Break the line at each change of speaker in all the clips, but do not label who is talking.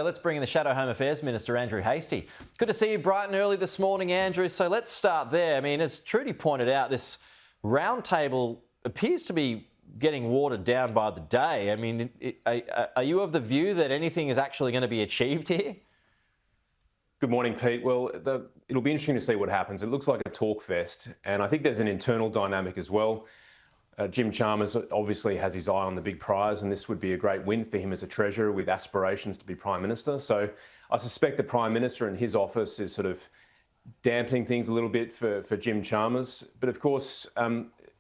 Let's bring in the Shadow Home Affairs Minister, Andrew Hastie. Good to see you bright and early this morning, Andrew. So let's start there. I mean, as Trudy pointed out, this roundtable appears to be getting watered down by the day. I mean, are you of the view that anything is actually going to be achieved here?
Good morning, Pete. Well, it'll be interesting to see what happens. It looks like a talk fest, and I think there's an internal dynamic as well. Jim Chalmers obviously has his eye on the big prize, and this would be a great win for him as a Treasurer with aspirations to be Prime Minister. So I suspect the Prime Minister and his office is sort of dampening things a little bit for Jim Chalmers. But of course,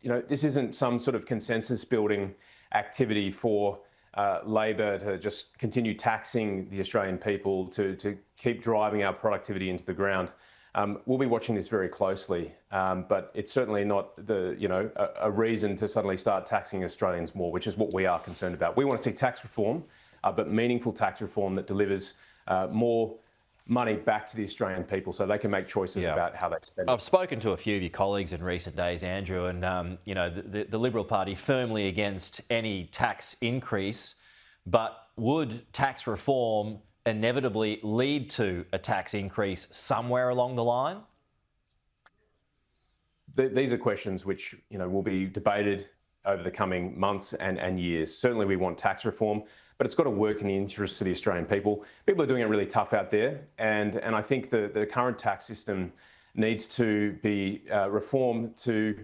this isn't some sort of consensus building activity for Labor to just continue taxing the Australian people, to keep driving our productivity into the ground. We'll be watching this very closely, but it's certainly not a reason to suddenly start taxing Australians more, which is what we are concerned about. We want to see tax reform, but meaningful tax reform that delivers more money back to the Australian people so they can make choices about how they spend it.
I've spoken to a few of your colleagues in recent days, Andrew, and the Liberal Party firmly against any tax increase, but would tax reform inevitably lead to a tax increase somewhere along the line?
These are questions which will be debated over the coming months and years. Certainly we want tax reform, but it's got to work in the interests of the Australian people. People are doing it really tough out there, and I think the current tax system needs to be reformed to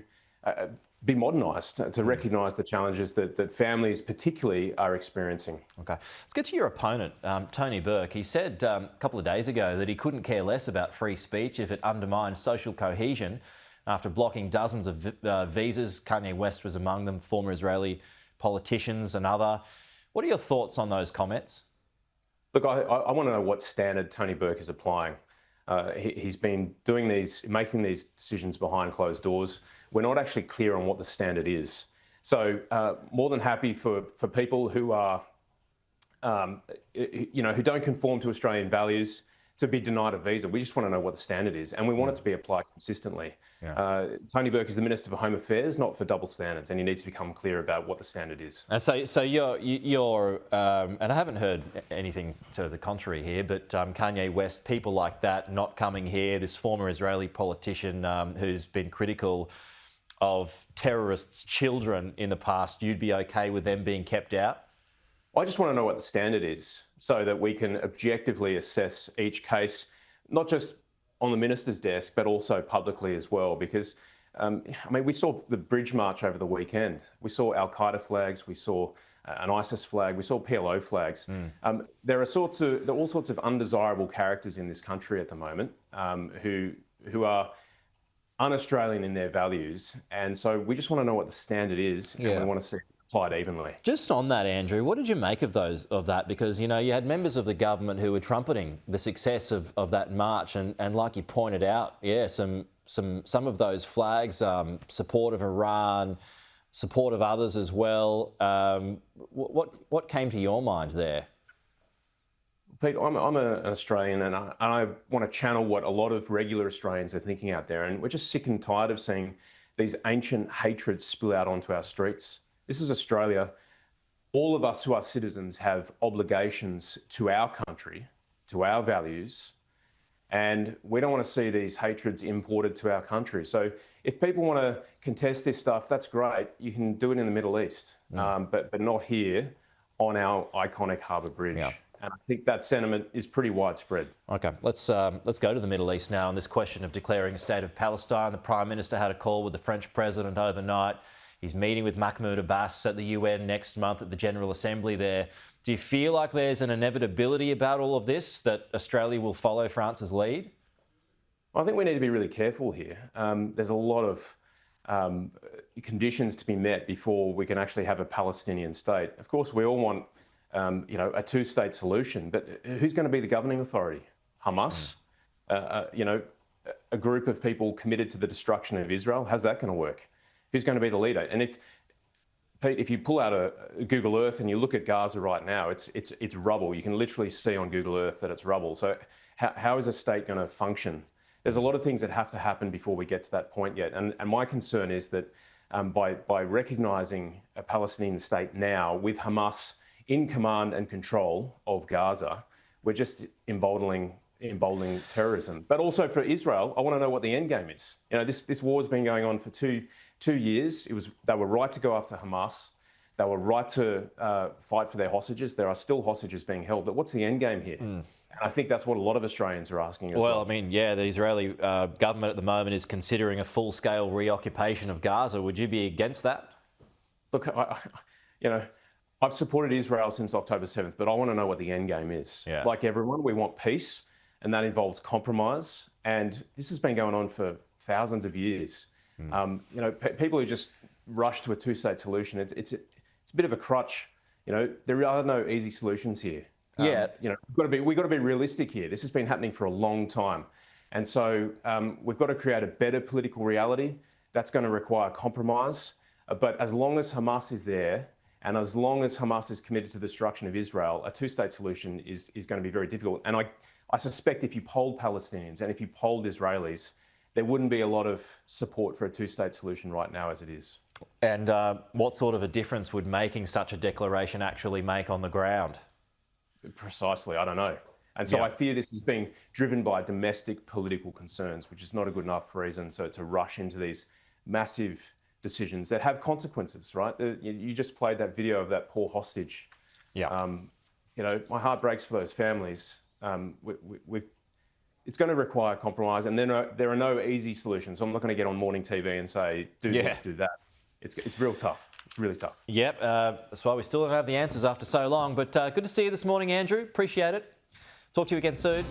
be modernised, to recognise the challenges that families particularly are experiencing.
Okay, let's get to your opponent, Tony Burke. He said a couple of days ago that he couldn't care less about free speech if it undermined social cohesion after blocking dozens of visas. Kanye West was among them, former Israeli politicians and other. What are your thoughts on those comments?
Look, I want to know what standard Tony Burke is applying. He's been making these decisions behind closed doors. We're not actually clear on what the standard is. So more than happy for people who are, who don't conform to Australian values to be denied a visa. We just want to know what the standard is, and we want it to be applied consistently. Yeah. Tony Burke is the Minister for Home Affairs, not for double standards, and he needs to become clear about what the standard is.
So you're and I haven't heard anything to the contrary here, but Kanye West, people like that not coming here, this former Israeli politician who's been critical of terrorists' children in the past, you'd be okay with them being kept out?
I just want to know what the standard is so that we can objectively assess each case, not just on the minister's desk, but also publicly as well. Because, we saw the bridge march over the weekend. We saw Al-Qaeda flags, we saw an ISIS flag, we saw PLO flags. There are all sorts of undesirable characters in this country at the moment who are un-Australian in their values. And so we just want to know what the standard is, and we want to see applied evenly.
Just on that, Andrew, what did you make of that? Because, you had members of the government who were trumpeting the success of that march, and like you pointed out, some of those flags, support of Iran, support of others as well. What came to your mind there?
Pete, I'm an Australian, and I want to channel what a lot of regular Australians are thinking out there, and we're just sick and tired of seeing these ancient hatreds spill out onto our streets. This is Australia. All of us who are citizens have obligations to our country, to our values, and we don't want to see these hatreds imported to our country. So if people want to contest this stuff, that's great. You can do it in the Middle East, but not here on our iconic harbour bridge. Yeah. And I think that sentiment is pretty widespread.
Okay, let's go to the Middle East now on this question of declaring a state of Palestine. The Prime Minister had a call with the French President overnight. He's meeting with Mahmoud Abbas at the UN next month at the General Assembly there. Do you feel like there's an inevitability about all of this, that Australia will follow France's lead?
I think we need to be really careful here. There's a lot of conditions to be met before we can actually have a Palestinian state. Of course, we all want a two-state solution, but who's going to be the governing authority? Hamas? A group of people committed to the destruction of Israel? How's that going to work? Who's going to be the leader? And if you pull out a Google Earth and you look at Gaza right now, it's rubble. You can literally see on Google Earth that it's rubble. So how is a state going to function? There's a lot of things that have to happen before we get to that point yet. And my concern is that by recognising a Palestinian state now with Hamas in command and control of Gaza, we're just emboldening terrorism. But also for Israel, I want to know what the end game is. You know, this war has been going on for two years. They were right to go after Hamas. They were right to fight for their hostages. There are still hostages being held. But what's the end game here? And I think that's what a lot of Australians are asking as well.
Well, I mean, yeah, the Israeli government at the moment is considering a full-scale reoccupation of Gaza. Would you be against that?
Look, I've supported Israel since October 7th, but I want to know what the end game is.
Yeah.
Like everyone, we want peace, and that involves compromise. And this has been going on for thousands of years. People who just rush to a two-state solution, it's a bit of a crutch. There are no easy solutions here. We've got to be realistic here. This has been happening for a long time. And so we've got to create a better political reality. That's going to require compromise. But as long as Hamas is there, and as long as Hamas is committed to the destruction of Israel, a two-state solution is going to be very difficult. And I suspect if you polled Palestinians and if you polled Israelis, there wouldn't be a lot of support for a two-state solution right now as it is.
And what sort of a difference would making such a declaration actually make on the ground?
Precisely, I don't know. And so I fear this is being driven by domestic political concerns, which is not a good enough reason to rush into these massive decisions that have consequences, right? You just played that video of that poor hostage.
Yeah.
My heart breaks for those families. It's going to require compromise, and there are no easy solutions. I'm not going to get on morning TV and say, do this, do that. It's real tough. It's really tough.
Yep. That's why we still don't have the answers after so long. But good to see you this morning, Andrew. Appreciate it. Talk to you again soon.